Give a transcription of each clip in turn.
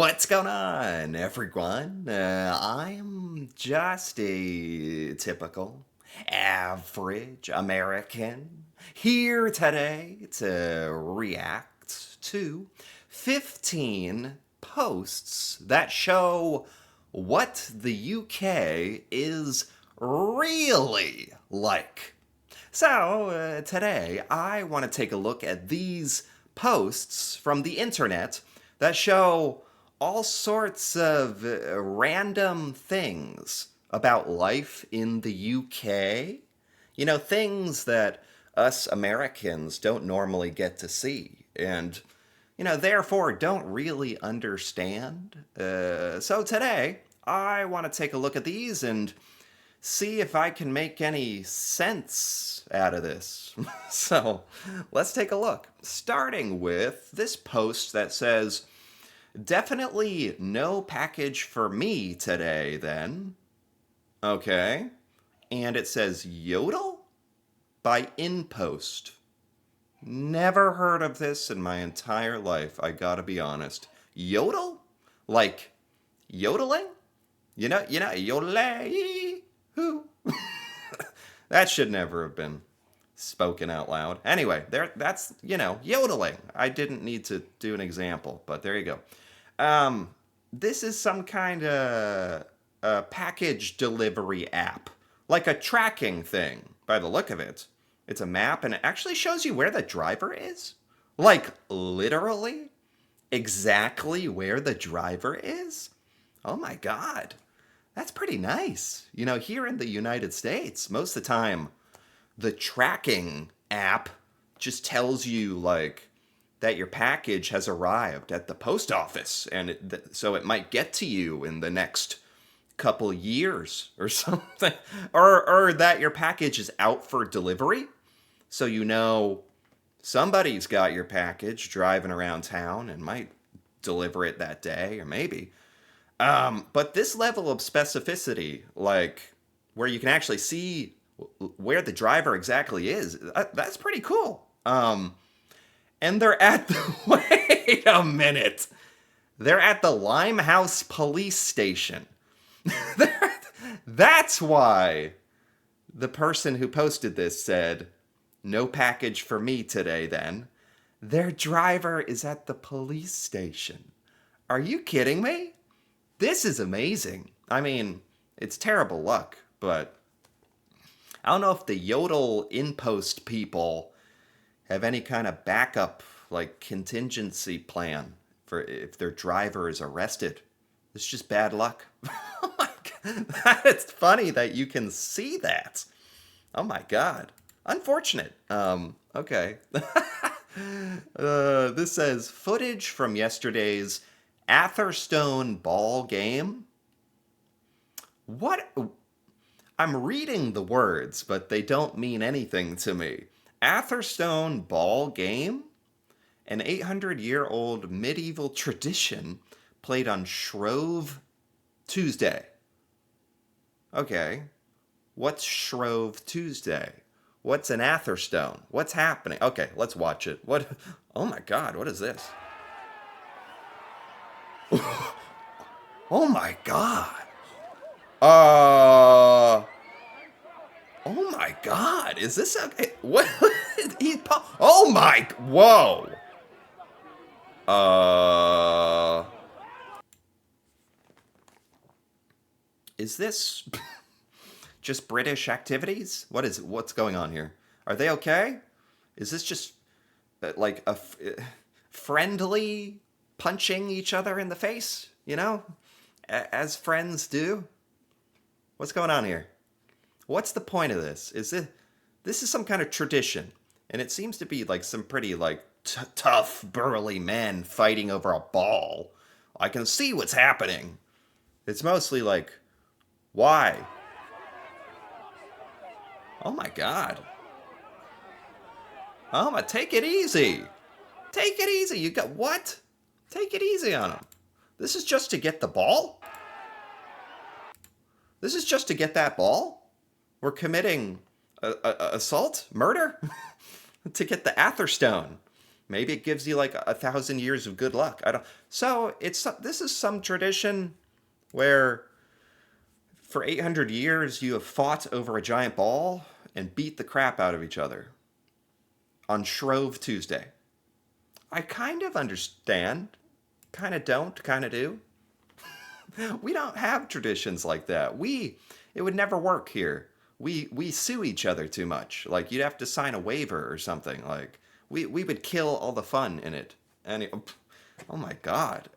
What's going on, everyone? I'm just a typical, average American here today to react to 15 posts that show what the UK is really like. So, today I want to take a look at these posts from the internet that show all sorts of random things about life in the UK. You know, things that us Americans don't normally get to see and, therefore don't really understand. So today, I want to take a look at these and see if I can make any sense out of this. So let's take a look. Starting with this post that says, definitely no package for me today, then. Okay. And it says Yodel by InPost. Never heard of this in my entire life, I gotta be honest. Yodel? Like yodeling? Yodelay. Who? That should never have been spoken out loud. Anyway, that's, yodeling. I didn't need to do an example, but there you go. This is some kind of package delivery app, like a tracking thing by the look of it. It's a map and it actually shows you where the driver is. Like, literally, exactly where the driver is. Oh my God. That's pretty nice. You know, here in the United States, most of the time, the tracking app just tells you, like, that your package has arrived at the post office, and so it might get to you in the next couple years or something, or that your package is out for delivery, so you know somebody's got your package driving around town and might deliver it that day, or maybe. But this level of specificity, like where you can actually see where the driver exactly is, that's pretty cool. And they're at the, wait a minute. They're at the Limehouse police station. That's why the person who posted this said, no package for me today then. Their driver is at the police station. Are you kidding me? This is amazing. I mean, it's terrible luck, but I don't know if the Yodel InPost people have any kind of backup, like contingency plan for if their driver is arrested. It's just bad luck. Oh my God. It's funny that you can see that. Oh my God. Unfortunate. Okay. This says footage from yesterday's Atherstone ball game. What? I'm reading the words, but they don't mean anything to me. Atherstone ball game? An 800-year-old medieval tradition played on Shrove Tuesday. Okay. What's Shrove Tuesday? What's an Atherstone? What's happening? Okay, let's watch it. What? Oh my God, what is this? Oh my God. Uh. Oh my God. Is this a. What? Oh my. Whoa. Uh. Is this just British activities? What's going on here? Are they okay? Is this just like friendly punching each other in the face, as friends do? What's going on here? What's the point of this? This is some kind of tradition, and it seems to be like some pretty like tough, burly men fighting over a ball. I can see what's happening. It's mostly like, why? Oh my God. Oh, take it easy. Take it easy. You got what? Take it easy on him. This is just to get the ball? This is just to get that ball? We're committing assault? Murder? To get the Atherstone. Maybe it gives you like 1,000 years of good luck. I don't. So this is some tradition where for 800 years you have fought over a giant ball and beat the crap out of each other on Shrove Tuesday. I kind of understand, kind of don't, kind of do. We don't have traditions like that. It would never work here. We sue each other too much. Like you'd have to sign a waiver or something. Like we would kill all the fun in it. And oh my god.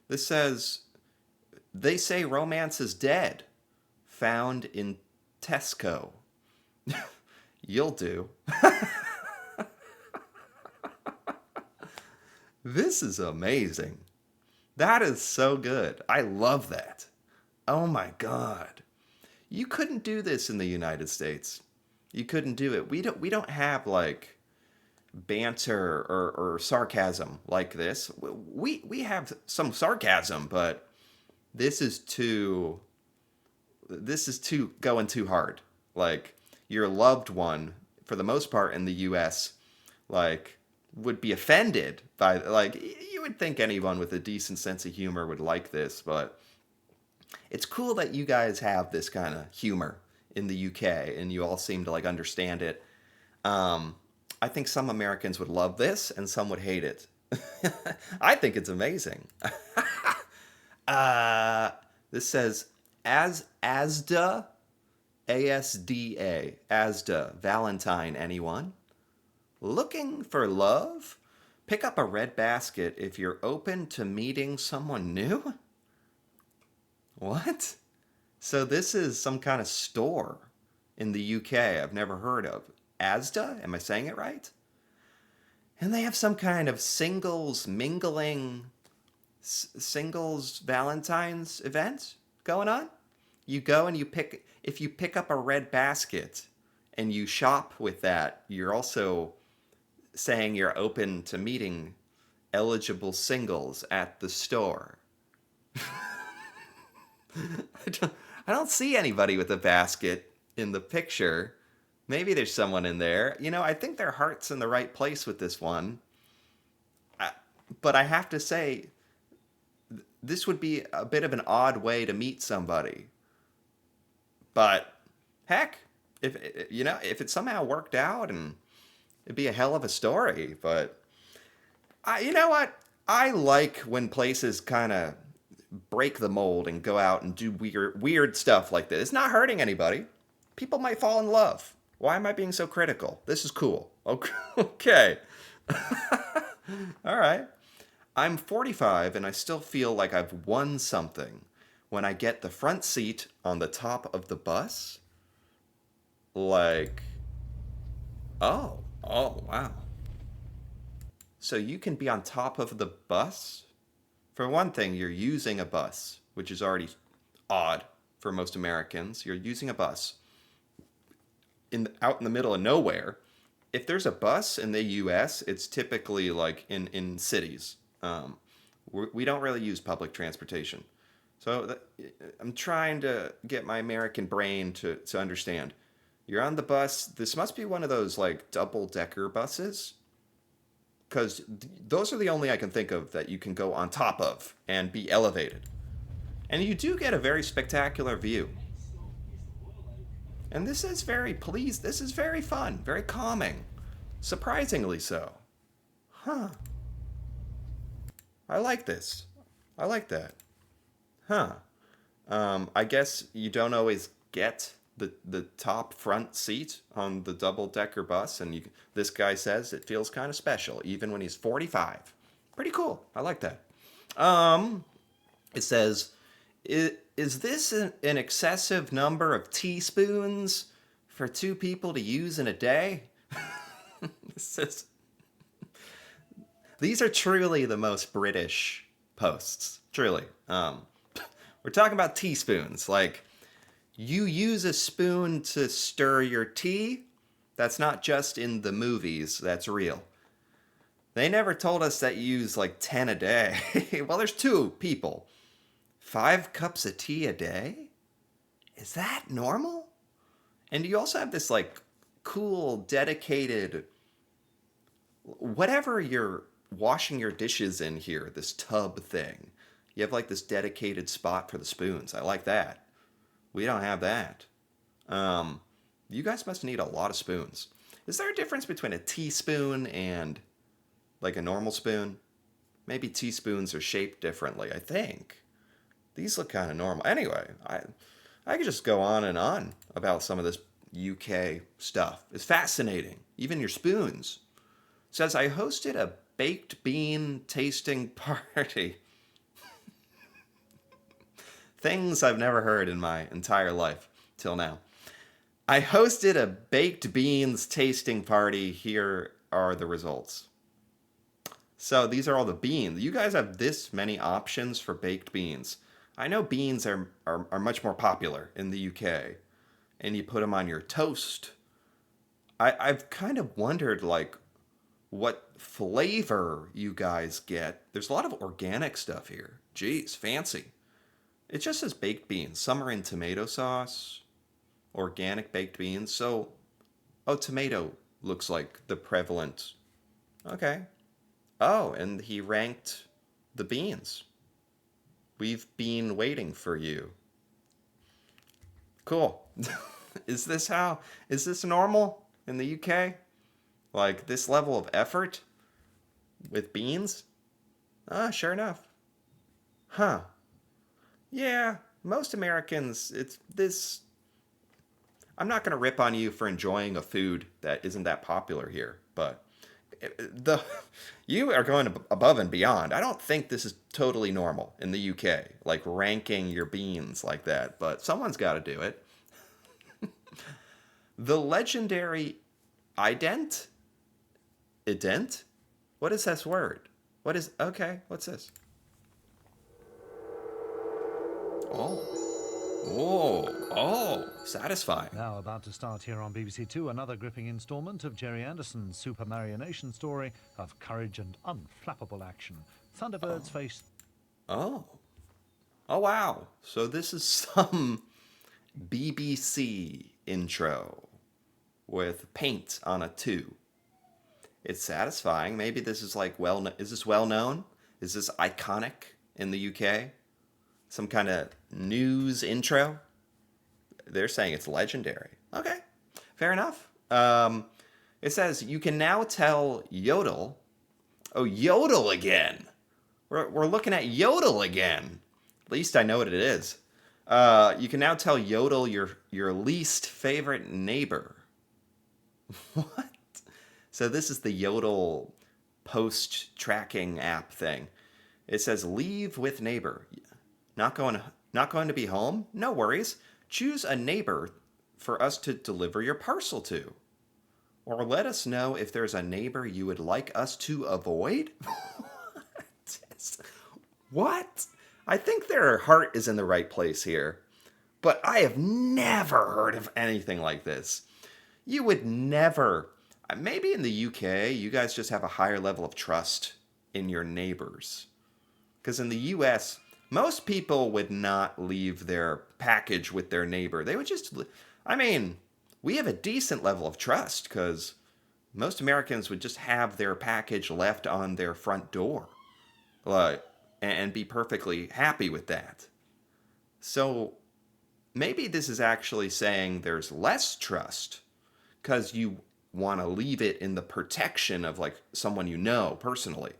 This says they say romance is dead. Found in Tesco. You'll do. This is amazing. That is so good. I love that. Oh my god. You couldn't do this in the United States. You couldn't do it. We don't have like banter or sarcasm like this. We have some sarcasm, but this is too going too hard. Like your loved one, for the most part in the US, like would be offended by like you would think anyone with a decent sense of humor would like this, but it's cool that you guys have this kind of humor in the UK and you all seem to like understand it. Um, I think some Americans would love this and some would hate it. I think it's amazing. uh, this says as ASDA, ASDA, ASDA, Valentine, anyone? Looking for love? Pick up a red basket if you're open to meeting someone new? What? So this is some kind of store in the UK I've never heard of. Asda? Am I saying it right? And they have some kind of singles mingling, singles Valentine's event going on. You go and if you pick up a red basket and you shop with that, you're also saying you're open to meeting eligible singles at the store. I don't see anybody with a basket in the picture. Maybe there's someone in there. I think their heart's in the right place with this one. I, but I have to say, this would be a bit of an odd way to meet somebody. But heck, if it somehow worked out, and it'd be a hell of a story. But you know what? I like when places kind of break the mold and go out and do weird stuff like this. It's not hurting anybody. People might fall in love. Why am I being so critical? This is cool. Okay. Okay. All right. I'm 45 and I still feel like I've won something when I get the front seat on the top of the bus. Like, oh, wow. So you can be on top of the bus? For one thing, you're using a bus, which is already odd for most Americans. You're using a bus out in the middle of nowhere. If there's a bus in the U.S., it's typically like in cities. We don't really use public transportation. So I'm trying to get my American brain to understand. You're on the bus. This must be one of those like double-decker buses, because those are the only I can think of that you can go on top of and be elevated. And you do get a very spectacular view. And this is very pleased. This is very fun, very calming. Surprisingly so. Huh. I like this. I like that. Huh. I guess you don't always get the top front seat on the double decker bus, and this guy says it feels kind of special, even when he's 45. Pretty cool. I like that. Um, it says, is this an excessive number of teaspoons for two people to use in a day? This is, these are truly the most British posts. Truly. We're talking about teaspoons. Like, you use a spoon to stir your tea? That's not just in the movies, that's real. They never told us that you use like 10 a day. Well, there's two people. 5 cups of tea a day? Is that normal? And you also have this like cool, dedicated whatever you're washing your dishes in here, this tub thing, you have like this dedicated spot for the spoons. I like that. We don't have that. Um, you guys must need a lot of spoons. Is there a difference between a teaspoon and like a normal spoon? Maybe teaspoons are shaped differently, I think. These look kind of normal. Anyway, I could just go on and on about some of this UK stuff. It's fascinating. Even your spoons. It says I hosted a baked bean tasting party. Things I've never heard in my entire life till now. I hosted a baked beans tasting party. Here are the results. So these are all the beans. You guys have this many options for baked beans. I know beans are much more popular in the UK, and you put them on your toast. I've kind of wondered, like, what flavor you guys get. There's a lot of organic stuff here. Jeez, fancy. It just says baked beans. Some are in tomato sauce, organic baked beans. So, oh, tomato looks like the prevalent. Okay. Oh, and he ranked the beans. We've been waiting for you. Cool. Is this normal in the UK? Like this level of effort with beans? Ah, sure enough. Huh. Yeah, most Americans, it's this. I'm not going to rip on you for enjoying a food that isn't that popular here, but the you are going above and beyond. I don't think this is totally normal in the UK, like ranking your beans like that, but someone's got to do it. The legendary ident? Ident? What is this word? What is okay, what's this? Oh. Satisfying. Now about to start here on BBC Two, another gripping instalment of Jerry Anderson's Super Marionation story of courage and unflappable action. Thunderbirds face... Oh. Oh wow. So this is some BBC intro with paint on a 2. It's satisfying. Maybe this is like is this well known? Is this iconic in the UK? Some kind of news intro? They're saying it's legendary. Okay, fair enough. It says you can now tell Yodel. Oh, Yodel again. We're looking at Yodel again. At least I know what it is. You can now tell Yodel your least favorite neighbor. What? So this is the Yodel post tracking app thing. It says leave with neighbor. Not going to be home? No worries. Choose a neighbor for us to deliver your parcel to. Or let us know if there's a neighbor you would like us to avoid? What? I think their heart is in the right place here. But I have never heard of anything like this. You would never. Maybe in the UK, you guys just have a higher level of trust in your neighbors. Because in the US, most people would not leave their package with their neighbor. They would just. I mean, we have a decent level of trust because most Americans would just have their package left on their front door, like, and be perfectly happy with that. So maybe this is actually saying there's less trust because you want to leave it in the protection of like someone you know personally.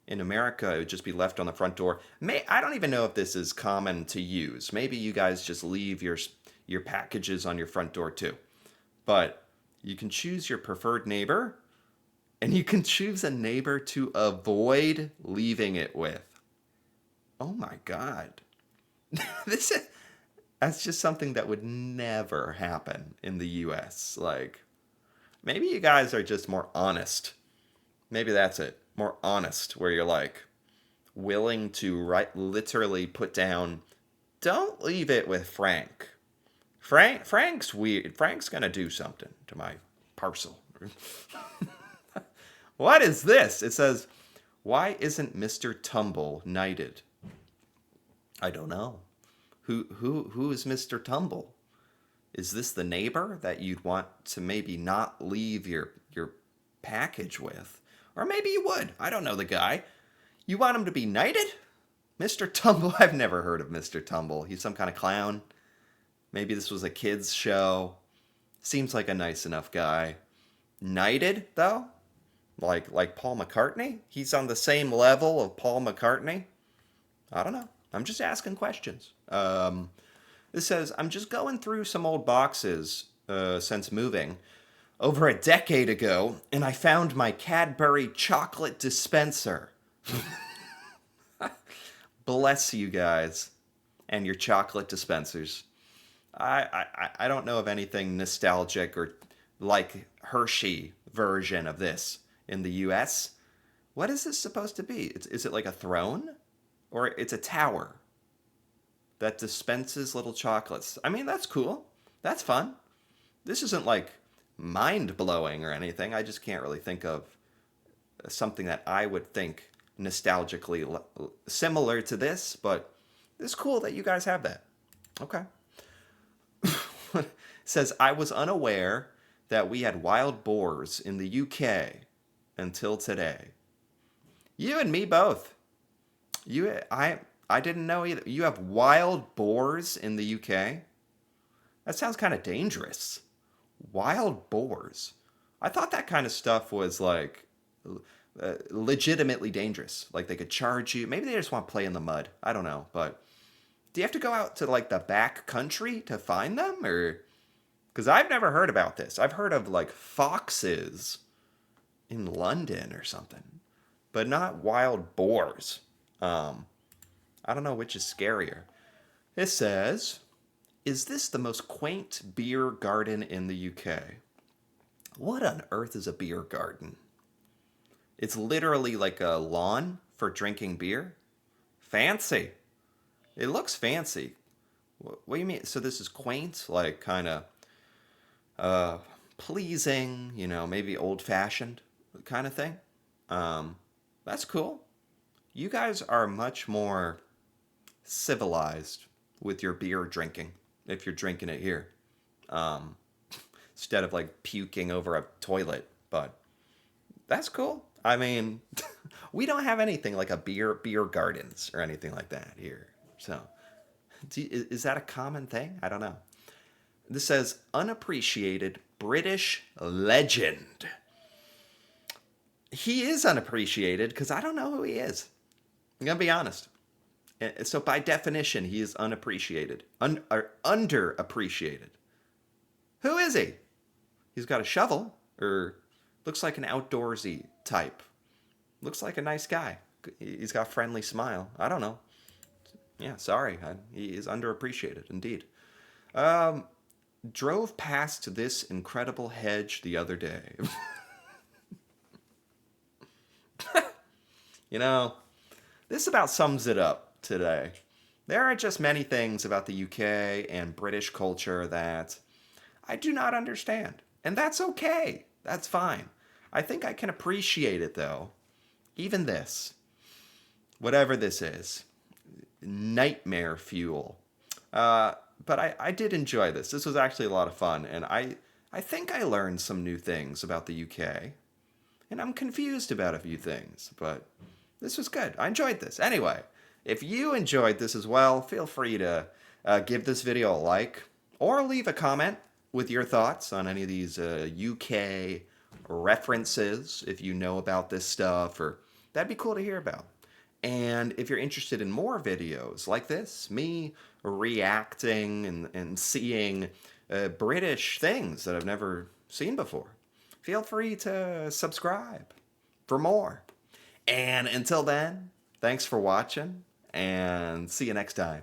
In America, it would just be left on the front door. I don't even know if this is common to use. Maybe you guys just leave your packages on your front door too. But you can choose your preferred neighbor, and you can choose a neighbor to avoid leaving it with. Oh my God. this that's just something that would never happen in the US. Like maybe you guys are just more honest. Maybe that's it. More honest where you're like willing to literally put down don't leave it with Frank. Frank's weird. Frank's going to do something to my parcel. What is this? It says why isn't Mr. Tumble knighted? I don't know. Who is Mr. Tumble? Is this the neighbor that you'd want to maybe not leave your package with? Or maybe you would. I don't know the guy. You want him to be knighted? Mr. Tumble? I've never heard of Mr. Tumble. He's some kind of clown. Maybe this was a kid's show. Seems like a nice enough guy. Knighted, though? Like Paul McCartney? He's on the same level of Paul McCartney? I don't know. I'm just asking questions. This says, I'm just going through some old boxes since moving over a decade ago, and I found my Cadbury chocolate dispenser. Bless you guys and your chocolate dispensers. I don't know of anything nostalgic or like Hershey version of this in the US. What is this supposed to be? Is it like a throne? Or it's a tower that dispenses little chocolates? I mean, that's cool. That's fun. This isn't like mind blowing or anything. I just can't really think of something that I would think nostalgically similar to this, but it's cool that you guys have that. Okay. Says, I was unaware that we had wild boars in the UK until today. You and me both. I didn't know either. You have wild boars in the UK? That sounds kind of dangerous. Wild boars. I thought that kind of stuff was like legitimately dangerous. Like they could charge you. Maybe they just want to play in the mud. I don't know. But do you have to go out to like the back country to find them? Or because I've never heard about this. I've heard of like foxes in London or something, but not wild boars. I don't know which is scarier. It says, is this the most quaint beer garden in the UK? What on earth is a beer garden? It's literally like a lawn for drinking beer? Fancy. It looks fancy. What do you mean? So this is quaint, like kind of pleasing, you know, maybe old-fashioned kind of thing? That's cool. You guys are much more civilized with your beer drinking if you're drinking it here, instead of like puking over a toilet. But that's cool. I mean, we don't have anything like a beer gardens or anything like that here. So, is that a common thing? I don't know. This says unappreciated British legend. He is unappreciated because I don't know who he is. I'm going to be honest. So by definition, he is unappreciated. Or underappreciated. Who is he? He's got a shovel. Or looks like an outdoorsy type. Looks like a nice guy. He's got a friendly smile. I don't know. Yeah, sorry. He is underappreciated, indeed. Drove past this incredible hedge the other day. You know, this about sums it up today. There are just many things about the UK and British culture that I do not understand. And that's okay. That's fine. I think I can appreciate it, though. Even this. Whatever this is. Nightmare fuel. But I did enjoy this. This was actually a lot of fun. And I think I learned some new things about the UK. And I'm confused about a few things. But this was good. I enjoyed this. Anyway, if you enjoyed this as well, feel free to give this video a like. Or leave a comment with your thoughts on any of these UK references. If you know about this stuff. Or that'd be cool to hear about. And if you're interested in more videos like this, me reacting and seeing British things that I've never seen before, feel free to subscribe for more. And until then, thanks for watching, and see you next time.